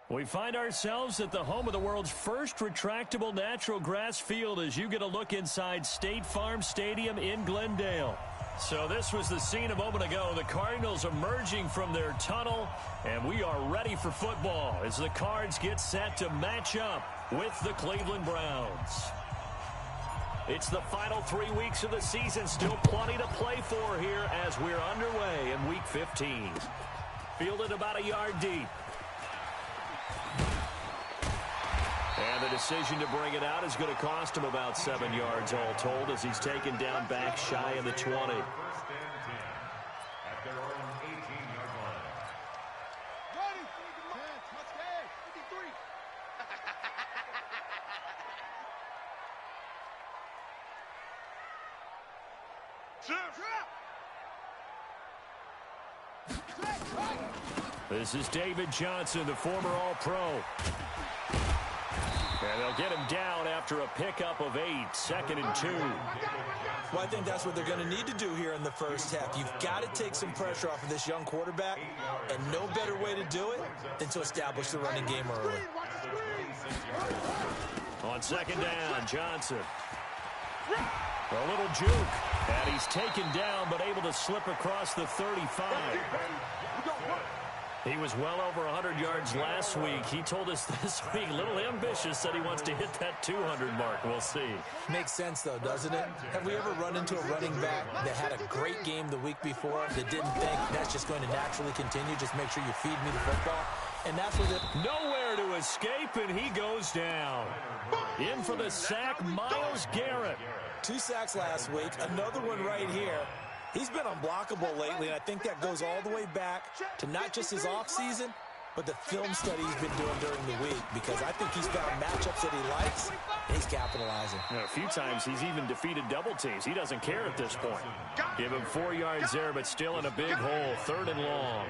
We find ourselves at the home of the world's first retractable natural grass field as you get a look inside State Farm Stadium in Glendale. So this was the scene a moment ago. The Cardinals emerging from their tunnel, and we are ready for football as the Cards get set to match up with the Cleveland Browns. It's the final 3 weeks of the season. Still plenty to play for here as we're underway in Week 15. Fielded about a yard deep. And the decision to bring it out is going to cost him about 7 yards all told as he's taken down back shy of the 20. First and 10 at their own 18-yard line. Ready? Touchdown. 53. This is David Johnson, the former All-Pro. And they'll get him down after a pickup of 8, 2nd and 2. Well, I think that's what they're going to need to do here in the first half. You've got to take some pressure off of this young quarterback, and no better way to do it than to establish the running game early. On 2nd down, Johnson. A little juke, and he's taken down but able to slip across the 35. He was well over 100 yards last week. He told us this week, a little ambitious, said he wants to hit that 200 mark. We'll see. Makes sense, though, doesn't it? Have we ever run into a running back that had a great game the week before that didn't think that's just going to naturally continue? Just make sure you feed me the football. And that's what it... Nowhere to escape, and he goes down. In for the sack, Myles Garrett. 2 sacks last week, another one right here. He's been unblockable lately, and I think that goes all the way back to not just his offseason, but the film study he's been doing during the week, because I think he's found matchups that he likes, and he's capitalizing. A few times he's even defeated double teams. He doesn't care at this point. Give him 4 yards there, but still in a big hole, 3rd and long.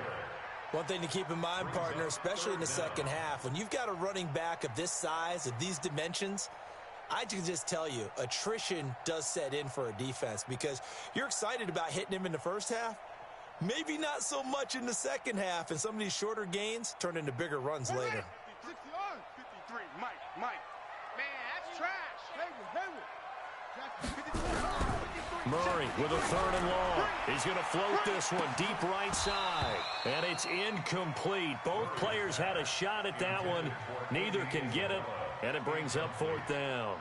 One thing to keep in mind, partner, especially in the second half, when you've got a running back of this size, of these dimensions, I can just tell you, attrition does set in for a defense because you're excited about hitting him in the first half. Maybe not so much in the second half, and some of these shorter gains turn into bigger runs later. 53. Mike. Man, that's trash. Murray with a 3rd and long. He's going to float this one deep right side. And it's incomplete. Both players had a shot at that one. Neither can get it. And it brings up 4th down.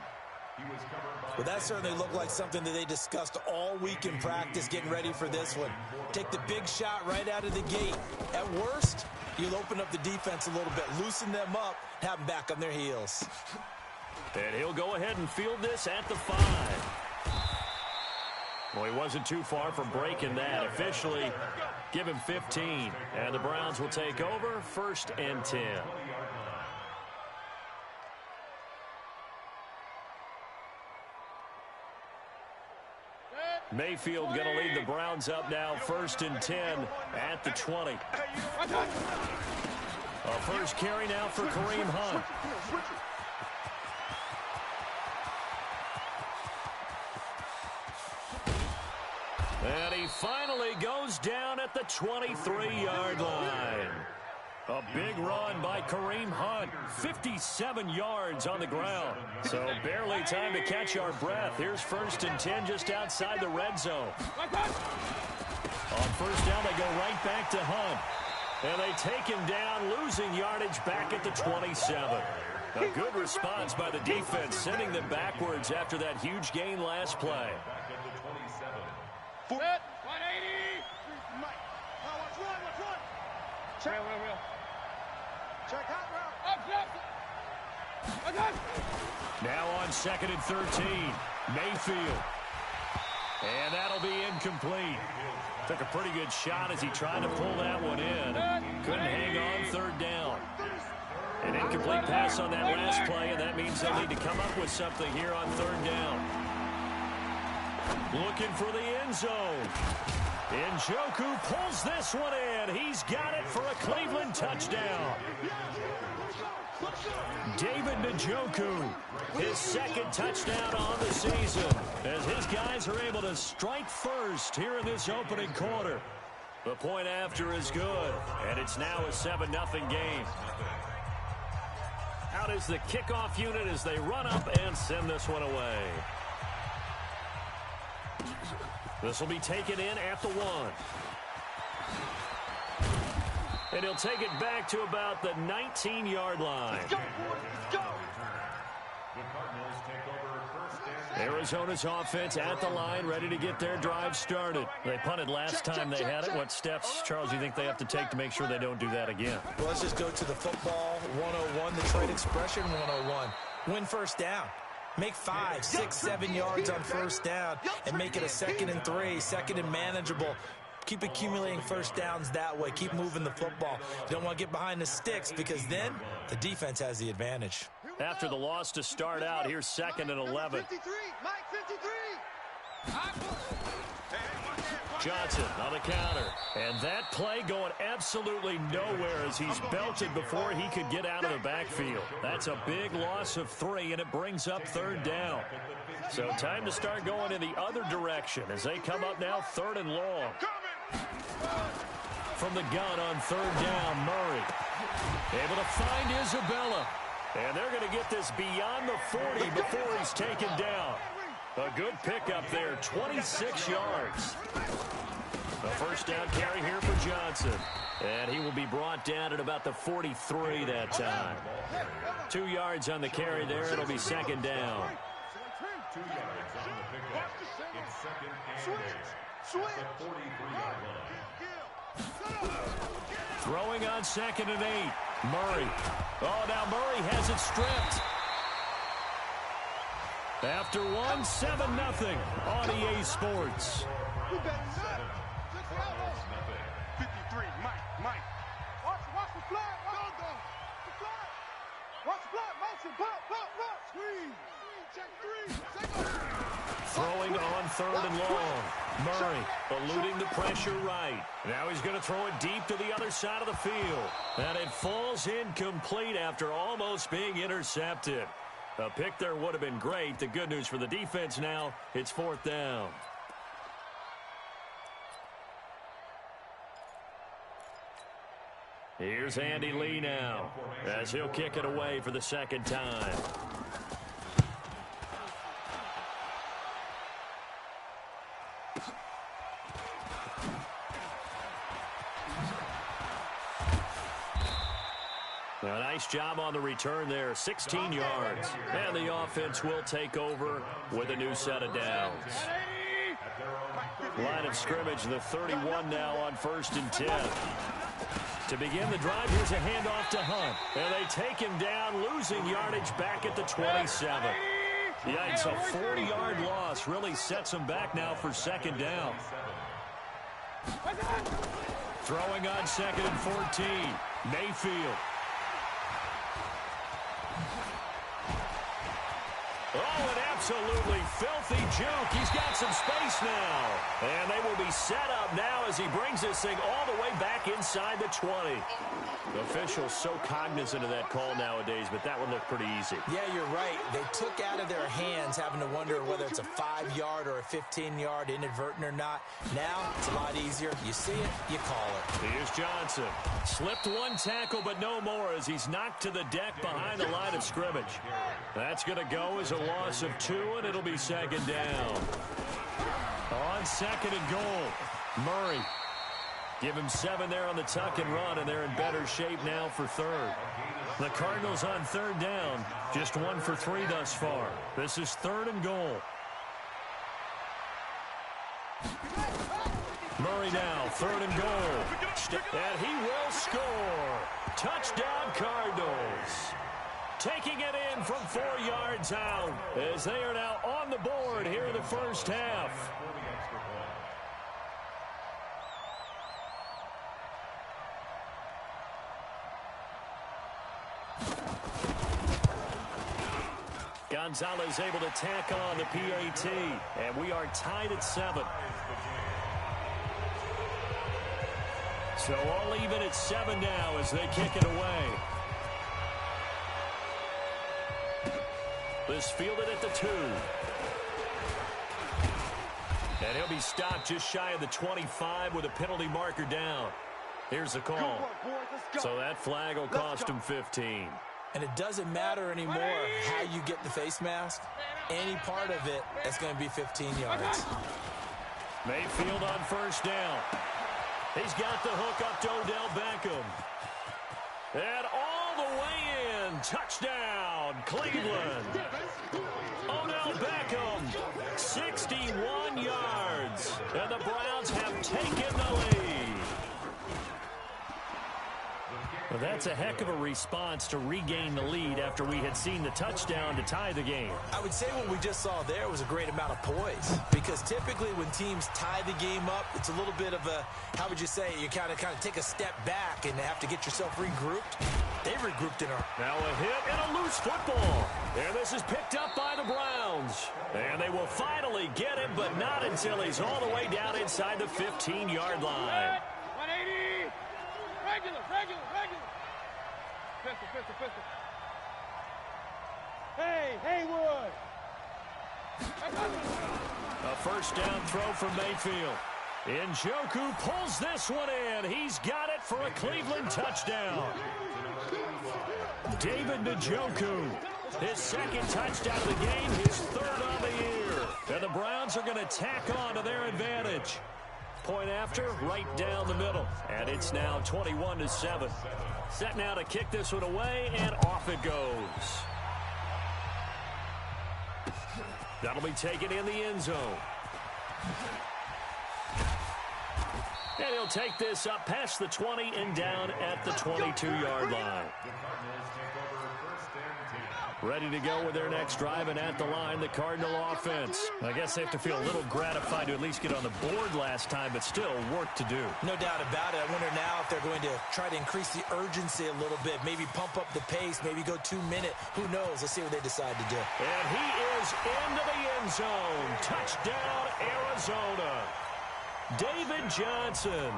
Well, that certainly looked like something that they discussed all week in practice getting ready for this one. Take the big shot right out of the gate. At worst, you'll open up the defense a little bit, loosen them up, have them back on their heels. And he'll go ahead and field this at the 5. Well, he wasn't too far from breaking that. Officially, give him 15. And the Browns will take over, 1st and 10. Mayfield going to lead the Browns up now, 1st and 10 at the 20. A first carry now for Kareem Hunt. And he finally goes down at the 23-yard line. A big run by Kareem Hunt. 57 yards on the ground. So barely time to catch our breath. Here's 1st and 10 just outside the red zone. On 1st down, they go right back to Hunt. And they take him down, losing yardage back at the 27. A good response by the defense, sending them backwards after that huge gain last play. 180. Mike. Watch one. Check. Real. Check hot route. Now on 2nd and 13, Mayfield. And that'll be incomplete. Took a pretty good shot as he tried to pull that one in. Couldn't hang on 3rd down. An incomplete pass on that last play, and that means they'll need to come up with something here on 3rd down. Looking for the end zone. Njoku pulls this one in. He's got it for a Cleveland touchdown. David Njoku, his 2nd touchdown on the season, as his guys are able to strike first here in this opening quarter. The point after is good, and it's now a 7-0 game. out as the kickoff unit as they run up and send this one away. This will be taken in at the 1. And he'll take it back to about the 19-yard line. Let's go, boys. Let's go. The Cardinals take over first and Arizona's offense at the line, ready to get their drive started. They punted last time they had it. What steps, Charles, you think they have to take to make sure they don't do that again? Well, let's just go to the football 101, the trade expression 101. Win first down. Make 5, 6, 7 yards on first down and make it a 2nd and 3, 2nd and manageable. Keep accumulating first downs that way. Keep moving the football. You don't want to get behind the sticks because then the defense has the advantage. After the loss to start out, here's 2nd and 11. 53, Mike 53. Johnson on the counter. And that play going absolutely nowhere as he's belted before he could get out of the backfield. That's a big loss of 3, and it brings up 3rd down. So time to start going in the other direction as they come up now 3rd and long. From the gun on 3rd down, Murray. Able to find Isabella. And they're going to get this beyond the 40 before he's taken down. A good pickup there, 26 yards. A first down carry here for Johnson. And he will be brought down at about the 43 that time. 2 yards on the carry there. It'll be 2nd down. 2 yards on the pickup. It's 2nd and 8. The 43-yard line. Throwing on 2nd and 8. Murray. Oh, now Murray has it stripped. After 1, 7-0 on EA Sports. 53, Mike. Watch the flag. Watch the flag. Motion. Pop. Squeeze. Check 3. Throwing on 3rd and long. Murray eluding the pressure right. Now he's going to throw it deep to the other side of the field. And it falls incomplete after almost being intercepted. A pick there would have been great. The good news for the defense now, it's 4th down. Here's Andy Lee now as he'll kick it away for the 2nd time. A nice job on the return there, 16 yards. And the offense will take over with a new set of downs. Line of scrimmage, the 31 now on 1st and 10. To begin the drive, here's a handoff to Hunt. And they take him down, losing yardage back at the 27. Yikes, a 40-yard loss really sets him back now for 2nd down. Throwing on 2nd and 14. Mayfield. Oh, an absolutely filthy juke. He's got some space now. And they will be set up now as he brings this thing all the way back inside the 20. The officials so cognizant of that call nowadays, but that one looked pretty easy. Yeah, you're right. They took out of their hands having to wonder whether it's a 5-yard or a 15-yard inadvertent or not. Now, it's a lot easier. You see it, you call it. Here's Johnson. Slipped one tackle, but no more as he's knocked to the deck behind the line of scrimmage. That's going to go as a loss of 2, and it'll be 2nd down. On 2nd and goal, Murray. Give him 7 there on the tuck and run, and they're in better shape now for 3rd. The Cardinals on 3rd down, just 1 for 3 thus far. This is 3rd and goal. Murray now, 3rd and goal. And he will score. Touchdown, Cardinals. Taking it in from 4 yards out as they are now on the board here in the first half. Gonzalez able to tack on the PAT, and we are tied at 7. So all even at 7 now as they kick it away. This fielded at the 2. And he'll be stopped just shy of the 25 with a penalty marker down. Here's the call. So that flag will cost him 15. And it doesn't matter anymore how you get the face mask. Any part of it is going to be 15 yards. Mayfield on first down. He's got the hook up to Odell Beckham. And all the way in. Touchdown, Cleveland. Odell Beckham, 61 yards. And the Browns have taken the lead. Well, that's a heck of a response to regain the lead after we had seen the touchdown to tie the game. I would say what we just saw there was a great amount of poise, because typically when teams tie the game up, it's a little bit of a, how would you say, you kind of take a step back and have to get yourself regrouped. They regrouped in now a hit and a loose football. And this is picked up by the Browns. And they will finally get him, but not until he's all the way down inside the 15-yard line. 180. Regular. Pistol. Hey, Haywood. A first down throw from Mayfield. Njoku pulls this one in. He's got it for a Cleveland touchdown. David Njoku, his second touchdown of the game, his third on the year. And the Browns are going to tack on to their advantage. Point after, right down the middle. And it's now 21-7. Set now to kick this one away, and off it goes. That'll be taken in the end zone. And he'll take this up past the 20 and down at the 22-yard line. Ready to go with their next drive, and at the line, the Cardinal offense. I guess they have to feel a little gratified to at least get on the board last time, but still work to do. No doubt about it. I wonder now if they're going to try to increase the urgency a little bit, maybe pump up the pace, maybe go 2-minute. Who knows? Let's see what they decide to do. And he is into the end zone. Touchdown, Arizona. David Johnson,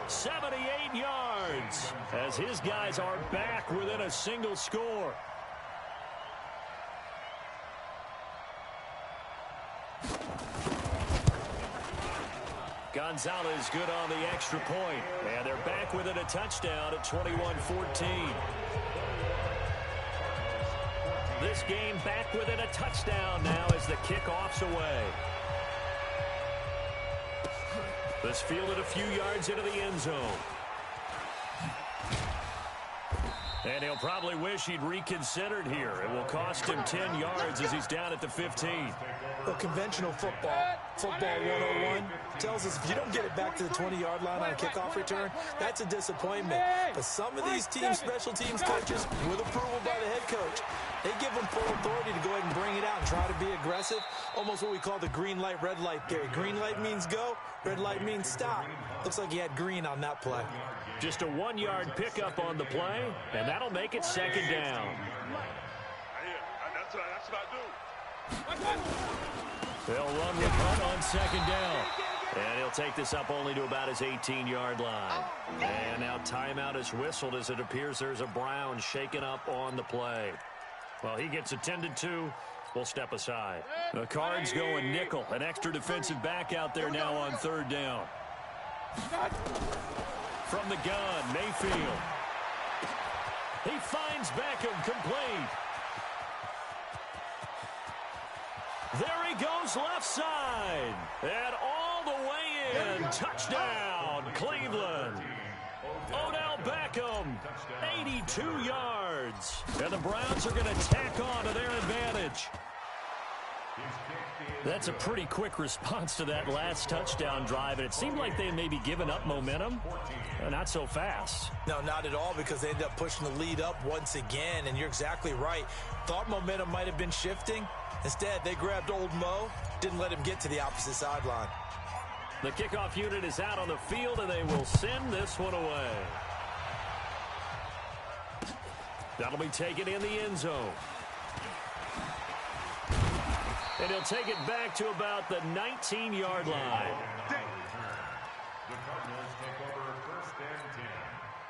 78 yards, as his guys are back within a single score. Gonzalez good on the extra point. And they're back within a touchdown at 21-14. This game back within a touchdown now as the kickoff's away. This fielded a few yards into the end zone. And he'll probably wish he'd reconsidered here. It will cost him 10 yards as he's down at the 15. Well, conventional football 101, tells us if you don't get it back to the 20-yard line on a kickoff return, that's a disappointment. But some of these teams, special teams coaches, with approval by the head coach, they give them full authority to go ahead and bring it out and try to be aggressive. Almost what we call the green light, red light theory. Green light means go, red light means stop. Looks like he had green on that play. Just a 1-yard pickup on the play, and that'll make it second down. That's what I do. They'll run with Hunt on second down. And he'll take this up only to about his 18-yard line. And now timeout is whistled as it appears there's a Brown shaken up on the play. Well, he gets attended to. We'll step aside. The Cards going nickel. An extra defensive back out there now on third down. From the gun, Mayfield. He finds Beckham complete. There he goes left side. And all the way in. Touchdown, Cleveland. Odell Beckham, 82 yards. And the Browns are going to tack on to their advantage. That's a pretty quick response to that last touchdown drive, and it seemed like they may be giving up momentum. Not so fast. No, not at all, because they ended up pushing the lead up once again, and you're exactly right. Thought momentum might have been shifting. Instead, they grabbed old Mo, didn't let him get to the opposite sideline. The kickoff unit is out on the field, and they will send this one away. That'll be taken in the end zone. And he'll take it back to about the 19-yard line. The Cardinals take over first and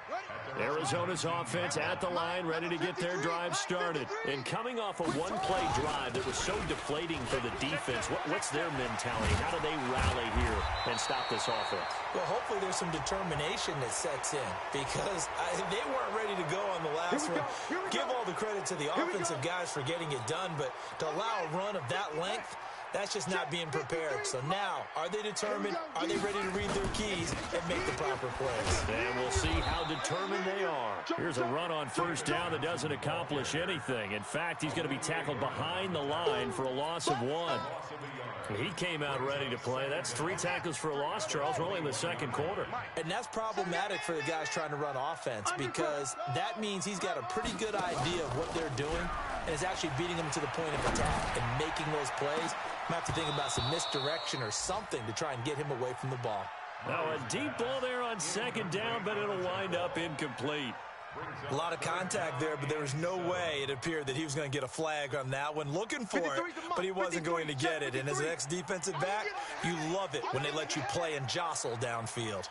10 at Arizona's offense at the line, ready to get their drive started. And coming off a one-play drive that was so deflating for the defense, what's their mentality? How do they rally here and stop this offense? Well, hopefully there's some determination that sets in because they weren't ready to go on the last one. Give all the credit to the offensive guys for getting it done, but to allow a run of that length, that's just not being prepared. So now, are they determined? Are they ready to read their keys and make the proper plays? And we'll see how determined they are. Here's a run on first down that doesn't accomplish anything. In fact, he's going to be tackled behind the line for a loss of 1. He came out ready to play. That's 3 tackles for a loss, Charles. We're only in the second quarter. And that's problematic for the guys trying to run offense because that means he's got a pretty good idea of what they're doing and is actually beating them to the point of attack and making those plays. Might have to think about some misdirection or something to try and get him away from the ball. Now a deep ball there on second down, but it'll wind up incomplete. A lot of contact there, but there was no way it appeared that he was going to get a flag on that one. Looking for it, but he wasn't going to get it. And as an ex-defensive back, you love it when they let you play and jostle downfield.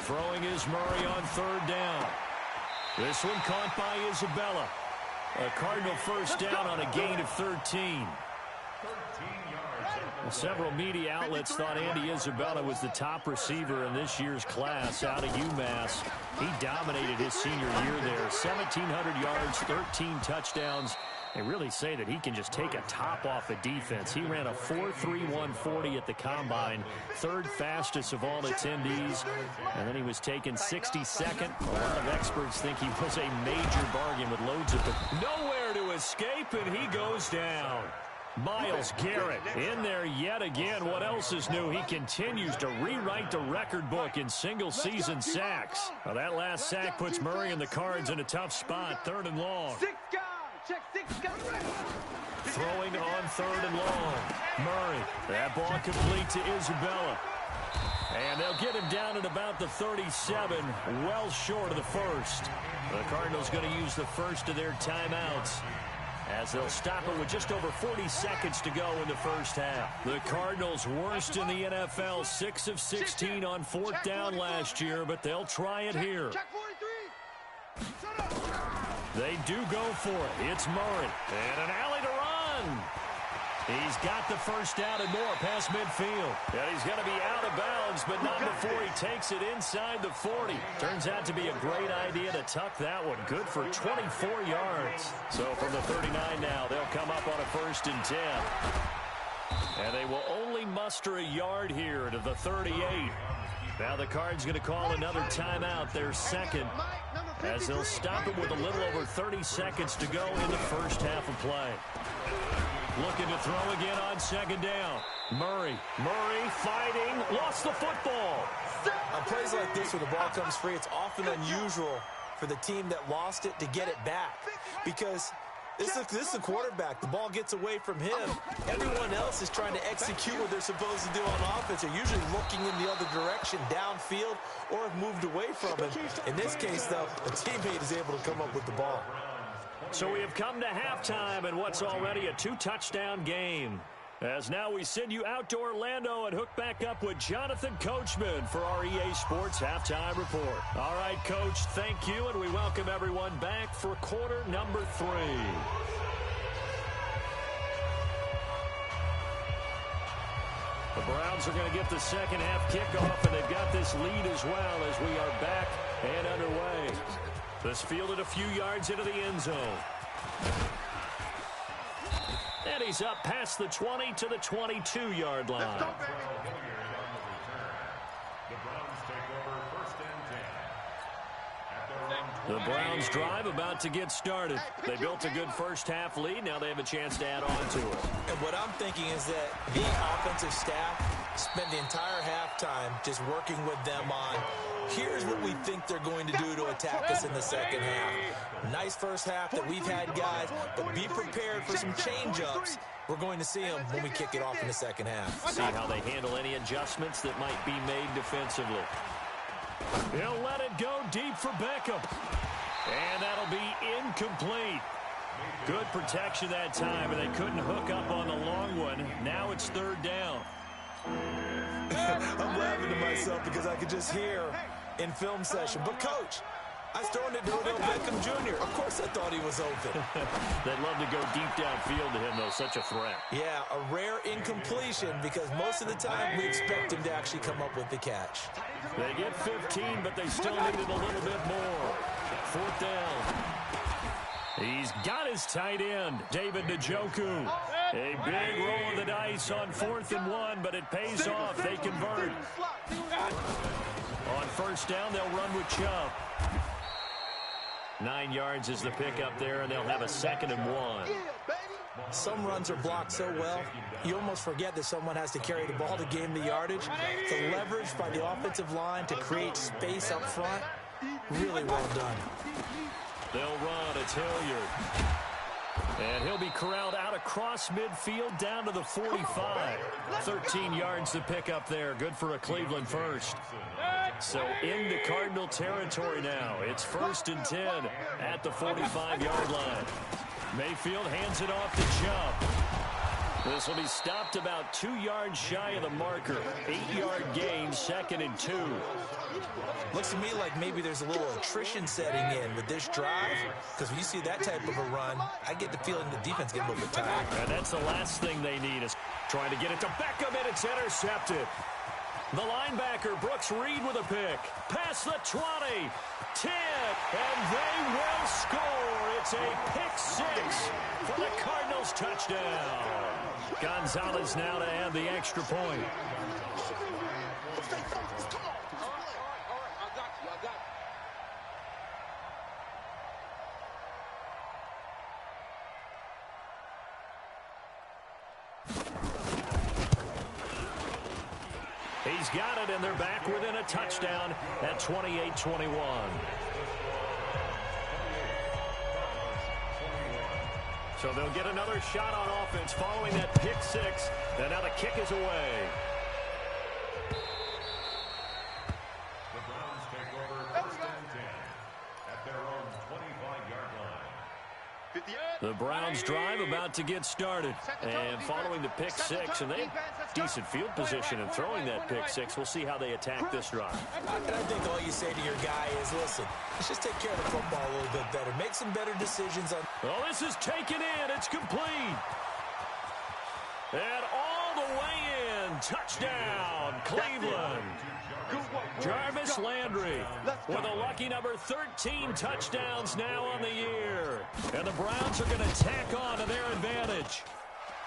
Throwing is Murray on third down. This one caught by Isabella. A Cardinal first down on a gain of 13. Several media outlets thought Andy Isabella was the top receiver in this year's class out of UMass. He dominated his senior year there. 1,700 yards, 13 touchdowns. They really say that he can just take a top off a defense. He ran a 4.31 40 at the combine, 3rd fastest of all attendees. And then he was taken 62nd. A lot of experts think he was a major bargain with loads of it. Nowhere to escape, and he goes down. Myles Garrett in there yet again. What else is new? He continues to rewrite the record book in single-season sacks. Well, that last sack puts Murray and the Cards in a tough spot, 3rd and long. Throwing on 3rd and long. Murray, that ball complete to Isabella. And they'll get him down at about the 37, well short of the first. The Cardinals going to use the first of their timeouts, as they'll stop it with just over 40 seconds to go in the first half. The Cardinals worst in the NFL, 6 of 16 on 4th down last year, but they'll try it here. They do go for it. It's Murray. And an alley to run. He's got the first down and more past midfield. And he's going to be out of bounds, but not before he takes it inside the 40. Turns out to be a great idea to tuck that one. Good for 24 yards. So from the 39 now, they'll come up on a 1st and 10. And they will only muster a yard here to the 38. Now the Cards going to call another timeout, their second, as they'll stop it with a little over 30 seconds to go in the first half of play. Looking to throw again on second down. Murray fighting, lost the football. On plays like this where the ball comes free, it's often unusual for the team that lost it to get it back, because this is the quarterback. The ball gets away from him. Everyone else is trying to execute what they're supposed to do on offense. They're usually looking in the other direction, downfield, or have moved away from him. In this case, though, a teammate is able to come up with the ball. So we have come to halftime in what's already a 2-touchdown game. As now we send you out to Orlando and hook back up with Jonathan Coachman for our EA Sports Halftime Report. All right, Coach, thank you, and we welcome everyone back for quarter number 3. The Browns are going to get the second half kickoff, and they've got this lead as well as we are back and underway. This fielded a few yards into the end zone. And he's up past the 20 to the 22-yard line. The Browns drive about to get started. They built a good first half lead. Now they have a chance to add on to it. And what I'm thinking is that the offensive staff spent the entire halftime just working with them on, here's what we think they're going to do to attack us in the second half. Nice first half that we've had, guys, but be prepared for some change-ups. We're going to see them when we kick it off in the second half. See how they handle any adjustments that might be made defensively. He'll let it go deep for Beckham. And that'll be incomplete. Good protection that time, and they couldn't hook up on the long one. Now it's 3rd down. I'm laughing to myself because I could just hear in film session. But, Coach, I was throwing it to Odell Beckham Jr. Of course I thought he was open. They'd love to go deep downfield to him, though. Such a threat. Yeah, a rare incompletion because most of the time we expect him to actually come up with the catch. They get 15, but they still needed a little bit more. 4th down. He's got his tight end, David Njoku. A big roll of the dice on 4th and 1, but it pays off. They convert. On 1st down, they'll run with Chubb. 9 yards is the pickup there, and they'll have a 2nd and 1. Some runs are blocked so well, you almost forget that someone has to carry the ball to gain the yardage. The leverage by the offensive line to create space up front, really well done. They'll run. It's Hilliard. And he'll be corralled out across midfield down to the 45. 13 yards to pick up there. Good for a Cleveland first. So into Cardinal territory now. It's 1st and 10 at the 45-yard line. Mayfield hands it off to Chubb. This will be stopped about 2 yards shy of the marker. 8-yard gain, 2nd and 2. Looks to me like maybe there's a little attrition setting in with this drive, because when you see that type of a run, I get the feeling the defense gets a little bit tired. And that's the last thing they need is trying to get it to Beckham, and it's intercepted. The linebacker, Brooks Reed, with a pick. Past the 20, 10, and they will score. It's a pick 6 for the Cardinals touchdown. Gonzalez now to add the extra point. He's got it, and they're back within a touchdown at 28-21. So they'll get another shot on offense following that pick 6, and now the kick is away. The Browns take over 1st and 10 at their own 25-yard line. The Browns drive about to get started, and following the pick 6, and they have decent field position in throwing that pick 6. We'll see how they attack this drive. And I think all you say to your guy is, listen, let's just take care of the football a little bit better. Make some better decisions on... Oh, this is taken in. It's complete. And all the way in. Touchdown, Cleveland. Jarvis Landry with a lucky number 13 touchdowns now on the year. And the Browns are going to tack on to their advantage.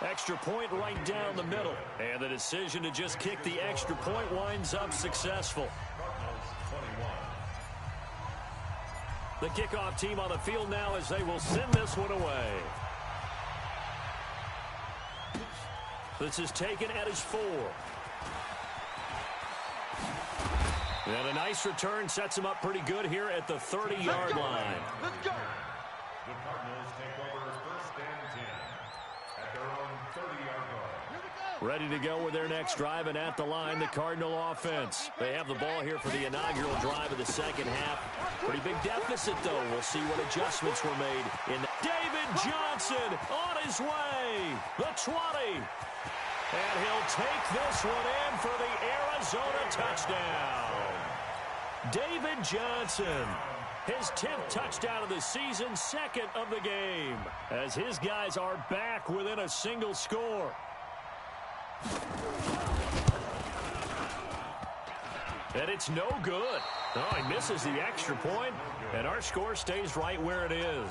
Extra point right down the middle. And the decision to just kick the extra point winds up successful. The kickoff team on the field now as they will send this one away. This is taken at his 4. And a nice return sets him up pretty good here at the 30-yard line. Let's go. The Cardinals take over 1st and 10 at their own 30-yard line. Ready to go with their next drive, and at the line, the Cardinal offense. They have the ball here for the inaugural drive of the second half. Pretty big deficit, though. We'll see what adjustments were made. David Johnson on his way. The 20. And he'll take this one in for the Arizona touchdown. David Johnson, his 10th touchdown of the season, 2nd of the game, as his guys are back within a single score. And it's no good. Oh, he misses the extra point, and our score stays right where it is.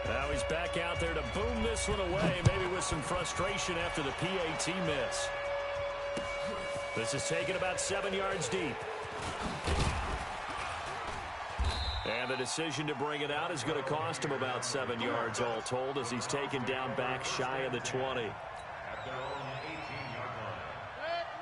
Now he's back out there to boom this one away, maybe with some frustration after the PAT miss. This is taken about 7 yards deep. And the decision to bring it out is going to cost him about 7 yards all told, as he's taken down back shy of the 20.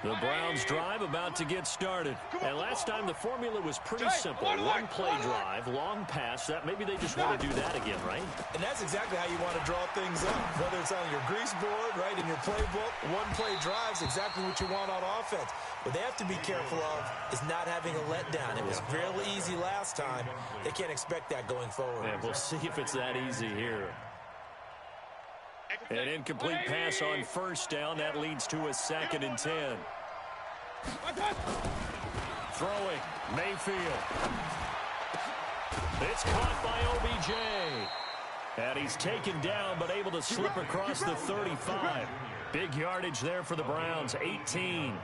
The Browns drive about to get started. And last time the formula was pretty simple. One play drive, long pass. That maybe they just want to do that again, right? And that's exactly how you want to draw things up. Whether it's on your grease board, right, in your playbook, one play drive is exactly what you want on offense. What they have to be careful of is not having a letdown. It was fairly easy last time. They can't expect that going forward. And we'll see if it's that easy here. An incomplete pass on 1st down. That leads to a 2nd and 10. Throwing, Mayfield. It's caught by OBJ. And he's taken down, but able to slip across the 35. Big yardage there for the Browns, 18.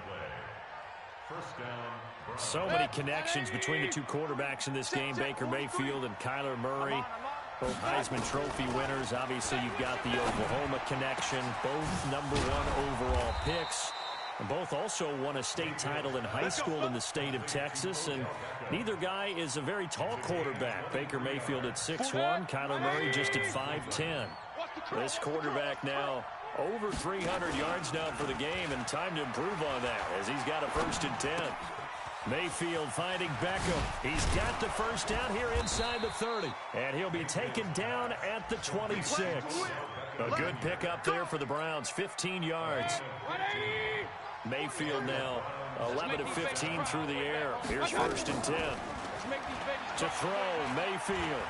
So many connections between the two quarterbacks in this game, Baker Mayfield and Kyler Murray. Both Heisman Trophy winners. Obviously, you've got the Oklahoma connection. Both #1 overall picks. And both also won a state title in high school in the state of Texas. And neither guy is a very tall quarterback. Baker Mayfield at 6'1", Kyler Murray just at 5'10". This quarterback now over 300 yards now for the game, and time to improve on that as he's got a 1st and 10. Mayfield finding Beckham. He's got the first down here inside the 30. And he'll be taken down at the 26. A good pickup there for the Browns, 15 yards. Mayfield now 11 of 15 through the air. Here's 1st and 10. To throw, Mayfield.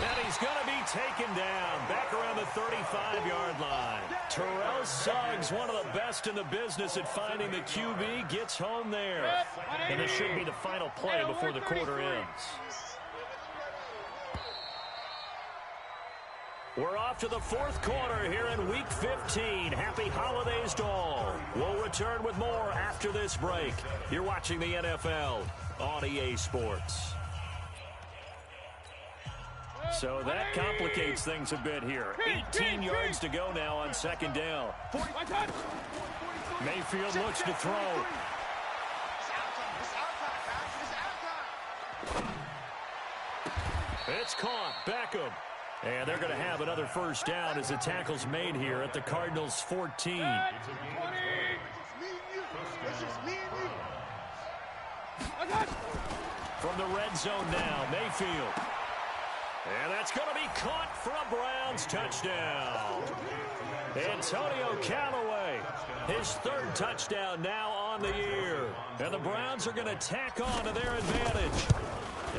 And he's going to be taken down back around the 35-yard line. Terrell Suggs, one of the best in the business at finding the QB, gets home there. And this should be the final play before the quarter ends. We're off to the 4th quarter here in Week 15. Happy holidays to all. We'll return with more after this break. You're watching the NFL on EA Sports. So that complicates things a bit here. 18 yards to go now on 2nd down. Mayfield looks to throw. It's caught. Beckham. And they're going to have another 1st down as the tackle's made here at the Cardinals' 14. From the red zone now, Mayfield. And that's going to be caught for a Browns touchdown. Antonio Callaway, his 3rd touchdown now on the year. And the Browns are going to tack on to their advantage.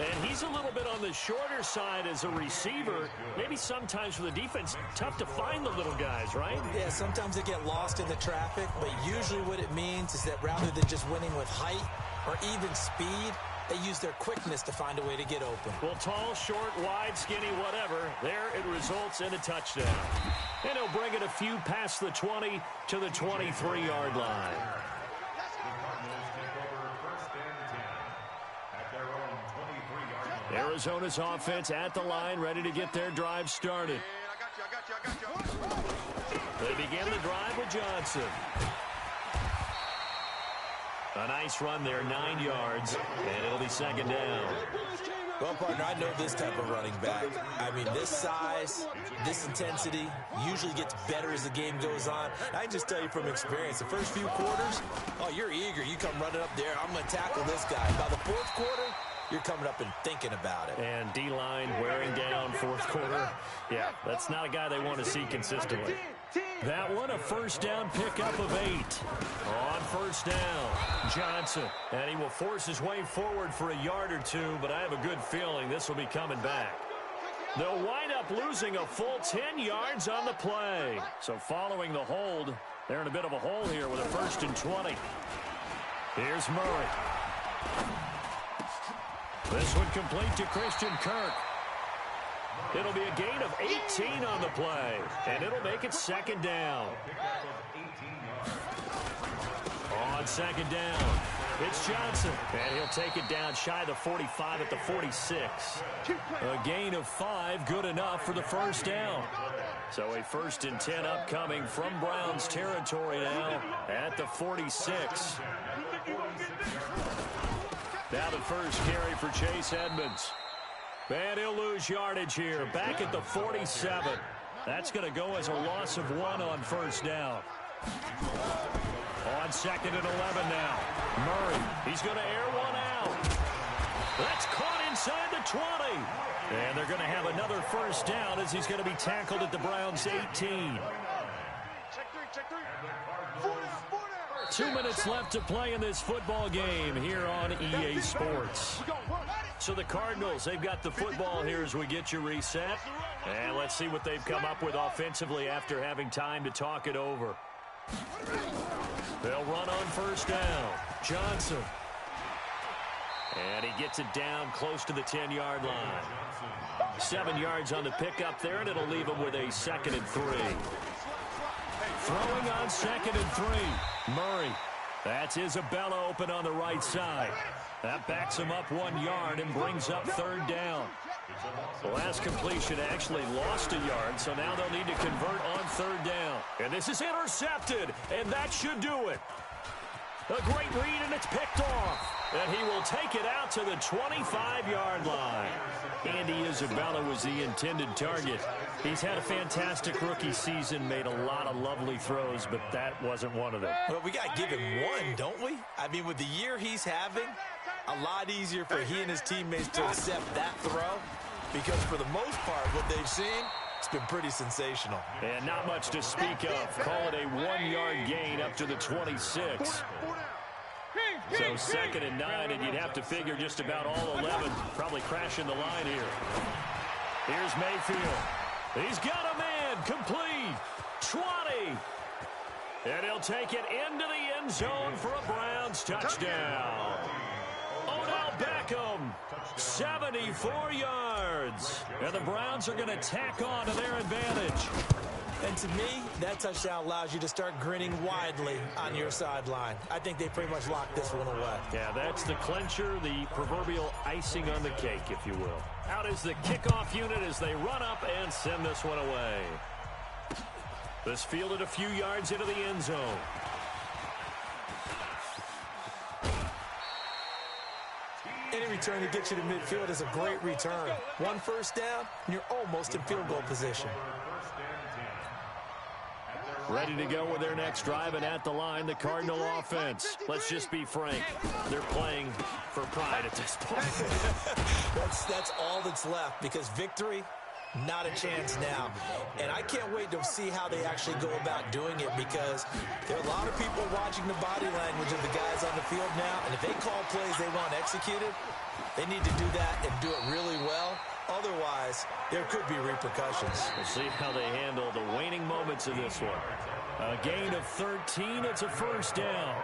And he's a little bit on the shorter side as a receiver. Maybe sometimes for the defense, tough to find the little guys, right? Yeah, sometimes they get lost in the traffic, but usually what it means is that rather than just winning with height or even speed, they use their quickness to find a way to get open. Well, tall, short, wide, skinny, whatever, there it results in a touchdown. And he'll bring it a few past the 20 to the 23-yard line. Arizona's offense at the line, ready to get their drive started. They begin the drive with Johnson. A nice run there, 9 yards, and it'll be 2nd down. Well, partner, I know this type of running back. I mean, this size, this intensity usually gets better as the game goes on. I can just tell you from experience, the first few quarters, oh, you're eager. You come running up there, I'm going to tackle this guy. By the 4th quarter, you're coming up and thinking about it. And D-line wearing down 4th quarter. Yeah, that's not a guy they want to see consistently. That one, a 1st down pickup of 8. On 1st down, Johnson. And he will force his way forward for a yard or 2, but I have a good feeling this will be coming back. They'll wind up losing a full 10 yards on the play. So following the hold, they're in a bit of a hole here with a 1st and 20. Here's Murray. This one complete to Christian Kirk. It'll be a gain of 18 on the play, and it'll make it 2nd down. On 2nd down, it's Johnson, and he'll take it down shy of the 45 at the 46. A gain of 5, good enough for the 1st down. So a 1st and 10 upcoming from Browns territory now at the 46. Now the first carry for Chase Edmonds. And he'll lose yardage here, back at the 47. That's going to go as a loss of 1 on 1st down. On 2nd and 11 now. Murray, he's going to air one out. That's caught inside the 20. And they're going to have another 1st down as he's going to be tackled at the Browns' 18. 2 minutes left to play in this football game here on EA Sports. So the Cardinals, they've got the football here as we get you reset. And let's see what they've come up with offensively after having time to talk it over. They'll run on first down. Johnson. And he gets it down close to the 10-yard line. 7 yards on the pickup there, and it'll leave him with a 2nd and 3. Throwing on 2nd and 3. Murray. That's Isabella open on the right side. That backs him up 1 yard and brings up 3rd down. The last completion actually lost a yard, so now they'll need to convert on 3rd down. And this is intercepted, and that should do it. A great read, and it's picked off. And he will take it out to the 25-yard line. Andy Isabella was the intended target. He's had a fantastic rookie season, made a lot of lovely throws, but that wasn't one of them. Well, we got to give him one, don't we? I mean, with the year he's having, a lot easier for he and his teammates to accept that throw, because for the most part, what they've seen, it's been pretty sensational. And not much to speak of. Call it a 1-yard gain up to the 26. So 2nd and 9, and you'd have to figure just about all 11 probably crashing the line here. Here's Mayfield. He's got a man. Complete. 20. And he'll take it into the end zone for a Browns touchdown. Odell Beckham, 74 yards. And the Browns are going to tack on to their advantage. And to me, that touchdown allows you to start grinning widely on your sideline. I think they pretty much locked this one away. Yeah, that's the clincher, the proverbial icing on the cake, if you will. Out is the kickoff unit as they run up and send this one away. This fielded a few yards into the end zone. Any return that gets you to midfield is a great return. 1 first down, and you're almost in field goal position. Ready to go with their next drive, and at the line, the Cardinal offense. Let's just be frank. They're playing for pride at this point. That's all that's left, because victory, not a chance now. And I can't wait to see how they actually go about doing it, because there are a lot of people watching the body language of the guys on the field now, and if they call plays they want executed, they need to do that and do it really well. Otherwise, there could be repercussions. We'll see how they handle the waning moments of this one. A gain of 13. It's a first down.